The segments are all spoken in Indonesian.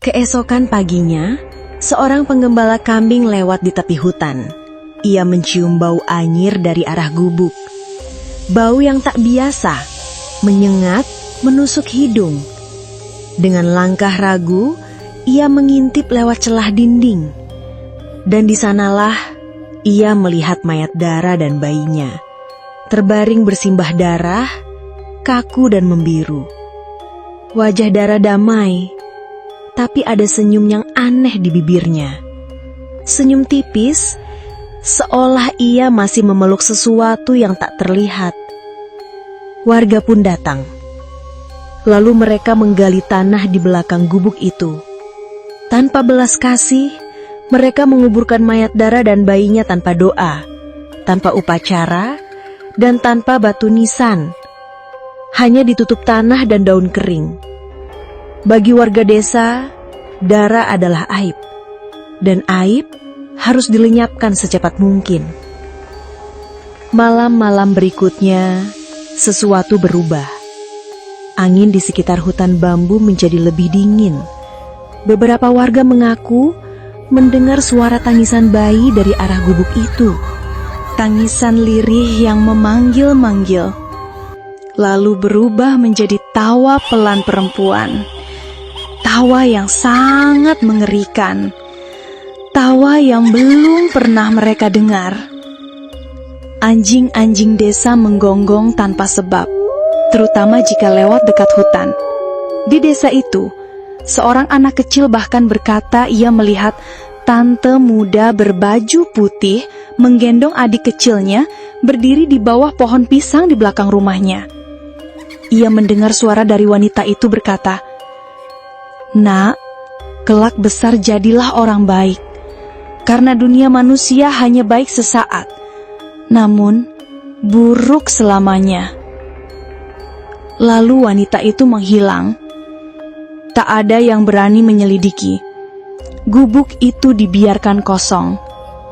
Keesokan paginya, seorang penggembala kambing lewat di tepi hutan. Ia mencium bau anyir dari arah gubuk. Bau yang tak biasa, menyengat, menusuk hidung. Dengan langkah ragu, ia mengintip lewat celah dinding. Dan di sanalah ia melihat mayat Dara dan bayinya, terbaring bersimbah darah, kaku dan membiru. Wajah Dara damai, tapi ada senyum yang aneh di bibirnya. Senyum tipis, seolah ia masih memeluk sesuatu yang tak terlihat. Warga pun datang. Lalu mereka menggali tanah di belakang gubuk itu. Tanpa belas kasih, mereka menguburkan mayat Dara dan bayinya tanpa doa, tanpa upacara, dan tanpa batu nisan. Hanya ditutup tanah dan daun kering. Bagi warga desa, Dara adalah aib, dan aib harus dilenyapkan secepat mungkin. Malam-malam berikutnya, sesuatu berubah. Angin di sekitar hutan bambu menjadi lebih dingin. Beberapa warga mengaku mendengar suara tangisan bayi dari arah gubuk itu. Tangisan lirih yang memanggil-manggil, lalu berubah menjadi tawa pelan perempuan. Tawa yang sangat mengerikan. Tawa yang belum pernah mereka dengar. Anjing-anjing desa menggonggong tanpa sebab, terutama jika lewat dekat hutan. Di desa itu, seorang anak kecil bahkan berkata ia melihat tante muda berbaju putih menggendong adik kecilnya berdiri di bawah pohon pisang di belakang rumahnya. Ia mendengar suara dari wanita itu berkata, "Nak, kelak besar jadilah orang baik, karena dunia manusia hanya baik sesaat, namun buruk selamanya." Lalu wanita itu menghilang. Tak ada yang berani menyelidiki. Gubuk itu dibiarkan kosong,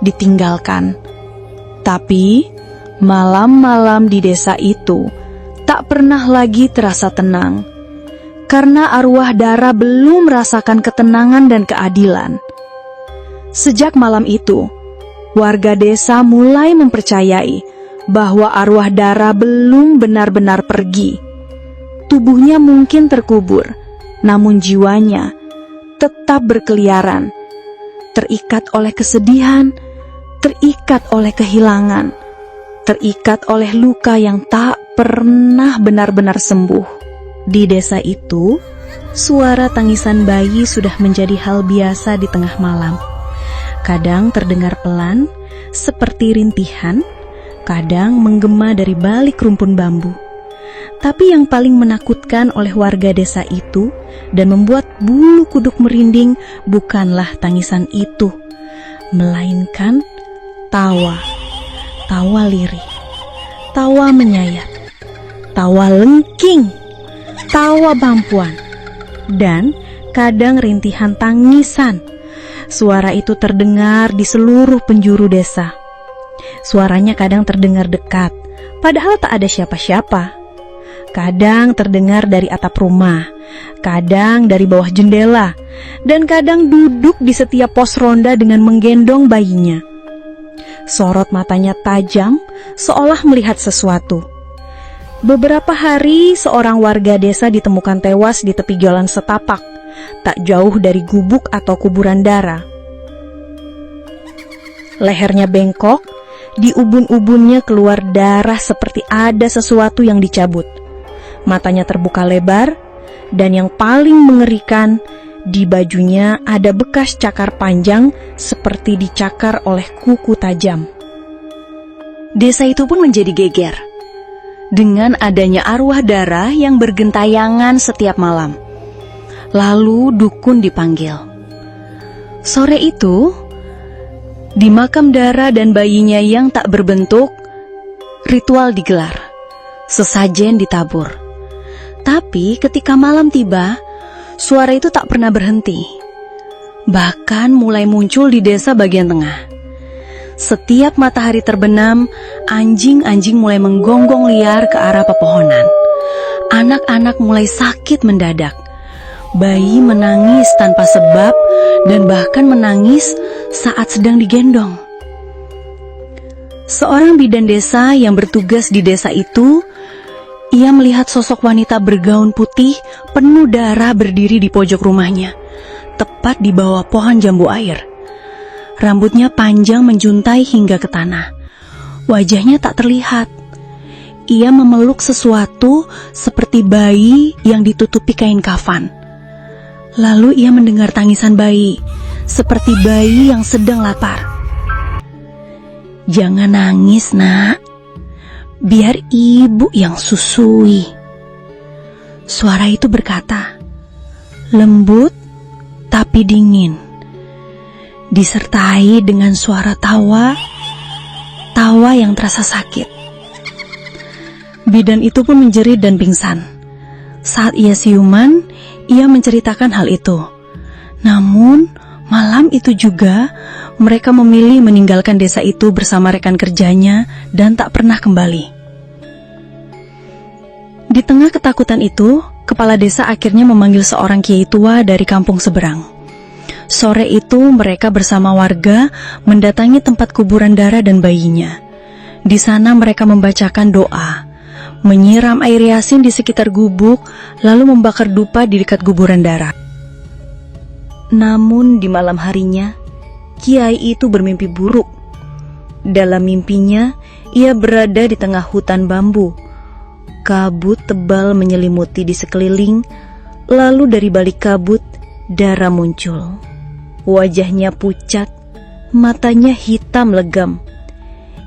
ditinggalkan. Tapi malam-malam di desa itu tak pernah lagi terasa tenang, karena arwah Dara belum merasakan ketenangan dan keadilan. Sejak malam itu, warga desa mulai mempercayai bahwa arwah Dara belum benar-benar pergi. Tubuhnya mungkin terkubur, namun jiwanya tetap berkeliaran, terikat oleh kesedihan, terikat oleh kehilangan, terikat oleh luka yang tak pernah benar-benar sembuh. Di desa itu, suara tangisan bayi sudah menjadi hal biasa di tengah malam. Kadang terdengar pelan, seperti rintihan, kadang menggema dari balik rumpun bambu. Tapi yang paling menakutkan oleh warga desa itu dan membuat bulu kuduk merinding bukanlah tangisan itu, melainkan tawa. Tawa lirih, tawa menyayat, tawa lengking, tawa bampuan, dan kadang rintihan tangisan. Suara itu terdengar di seluruh penjuru desa. Suaranya kadang terdengar dekat, padahal tak ada siapa-siapa. Kadang terdengar dari atap rumah, kadang dari bawah jendela, dan kadang duduk di setiap pos ronda dengan menggendong bayinya. Sorot matanya tajam, seolah melihat sesuatu. Beberapa hari, seorang warga desa ditemukan tewas di tepi jalan setapak, tak jauh dari gubuk atau kuburan Dara. Lehernya bengkok, di ubun-ubunnya keluar darah seperti ada sesuatu yang dicabut. Matanya terbuka lebar, dan yang paling mengerikan, di bajunya ada bekas cakar panjang seperti dicakar oleh kuku tajam. Desa itu pun menjadi geger dengan adanya arwah Dara yang bergentayangan setiap malam. Lalu dukun dipanggil. Sore itu, di makam Dara dan bayinya yang tak berbentuk, ritual digelar, sesajen ditabur. Tapi ketika malam tiba, suara itu tak pernah berhenti. Bahkan mulai muncul di desa bagian tengah. Setiap matahari terbenam, anjing-anjing mulai menggonggong liar ke arah pepohonan. Anak-anak mulai sakit mendadak. Bayi menangis tanpa sebab dan bahkan menangis saat sedang digendong. Seorang bidan desa yang bertugas di desa itu, ia melihat sosok wanita bergaun putih penuh darah berdiri di pojok rumahnya, tepat di bawah pohon jambu air. Rambutnya panjang menjuntai hingga ke tanah. Wajahnya tak terlihat. Ia memeluk sesuatu seperti bayi yang ditutupi kain kafan. Lalu ia mendengar tangisan bayi, seperti bayi yang sedang lapar. "Jangan nangis, Nak. Biar ibu yang susui." Suara itu berkata, lembut tapi dingin, disertai dengan suara tawa yang terasa sakit. Bidan itu pun menjerit dan pingsan. Saat ia siuman, ia menceritakan hal itu. Namun, malam itu juga, mereka memilih meninggalkan desa itu bersama rekan kerjanya dan tak pernah kembali. Di tengah ketakutan itu, kepala desa akhirnya memanggil seorang kiai tua dari kampung seberang. Sore itu mereka bersama warga mendatangi tempat kuburan Dara dan bayinya. Di sana mereka membacakan doa, menyiram air yasin di sekitar gubuk, lalu membakar dupa di dekat kuburan Dara. Namun di malam harinya, kiai itu bermimpi buruk. Dalam mimpinya, ia berada di tengah hutan bambu. Kabut tebal menyelimuti di sekeliling, lalu dari balik kabut, Dara muncul. Wajahnya pucat, matanya hitam legam.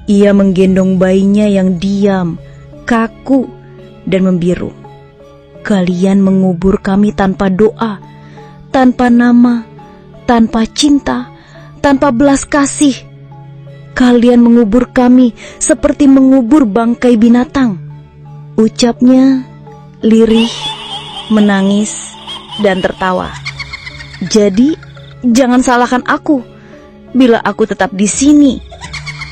Ia menggendong bayinya yang diam, kaku, dan membiru. "Kalian mengubur kami tanpa doa, tanpa nama, tanpa cinta, tanpa belas kasih. Kalian mengubur kami seperti mengubur bangkai binatang," ucapnya lirih, menangis, dan tertawa. "Jadi, jangan salahkan aku bila aku tetap di sini."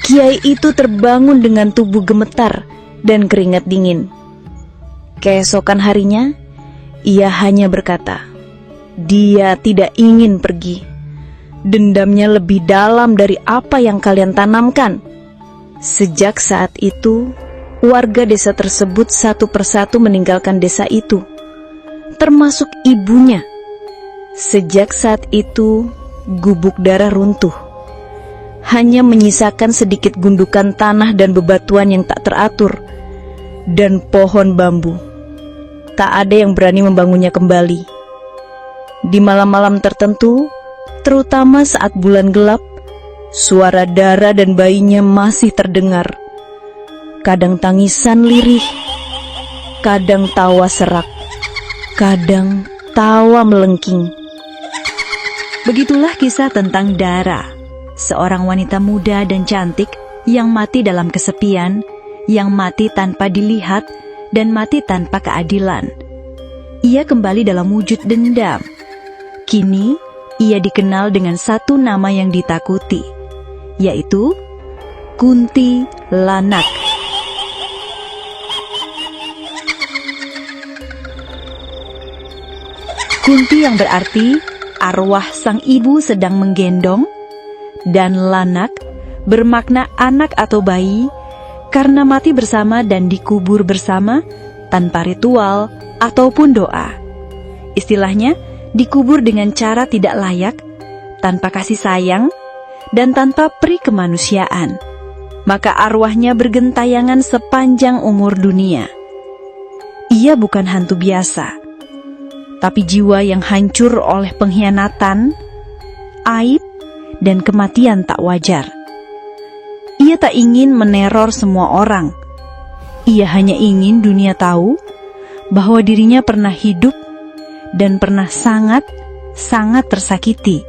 Kiai itu terbangun dengan tubuh gemetar dan keringat dingin. Keesokan harinya, ia hanya berkata, dia tidak ingin pergi. Dendamnya lebih dalam dari apa yang kalian tanamkan. Sejak saat itu, warga desa tersebut satu persatu meninggalkan desa itu, termasuk ibunya. Sejak saat itu, gubuk Dara runtuh. Hanya menyisakan sedikit gundukan tanah dan bebatuan yang tak teratur, dan pohon bambu. Tak ada yang berani membangunnya kembali. Di malam-malam tertentu, terutama saat bulan gelap, suara Dara dan bayinya masih terdengar. Kadang tangisan lirih, kadang tawa serak, kadang tawa melengking. Begitulah kisah tentang Dara, seorang wanita muda dan cantik yang mati dalam kesepian, yang mati tanpa dilihat, dan mati tanpa keadilan. Ia kembali dalam wujud dendam. Kini, ia dikenal dengan satu nama yang ditakuti, yaitu Kunti Lanak. Kunti yang berarti arwah sang ibu sedang menggendong, dan Lanak bermakna anak atau bayi karena mati bersama dan dikubur bersama tanpa ritual ataupun doa. Istilahnya, dikubur dengan cara tidak layak, tanpa kasih sayang, dan tanpa peri kemanusiaan. Maka arwahnya bergentayangan sepanjang umur dunia. Ia bukan hantu biasa, tapi jiwa yang hancur oleh pengkhianatan, aib, dan kematian tak wajar. Ia tak ingin meneror semua orang. Ia hanya ingin dunia tahu bahwa dirinya pernah hidup dan pernah sangat tersakiti.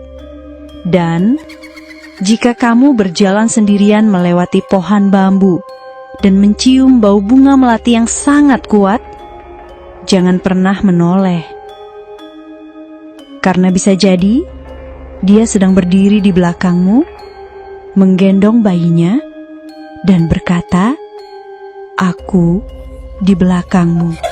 Dan jika kamu berjalan sendirian melewati pohon bambu dan mencium bau bunga melati yang sangat kuat, jangan pernah menoleh. Karena bisa jadi dia sedang berdiri di belakangmu, menggendong bayinya, dan berkata, "Aku di belakangmu."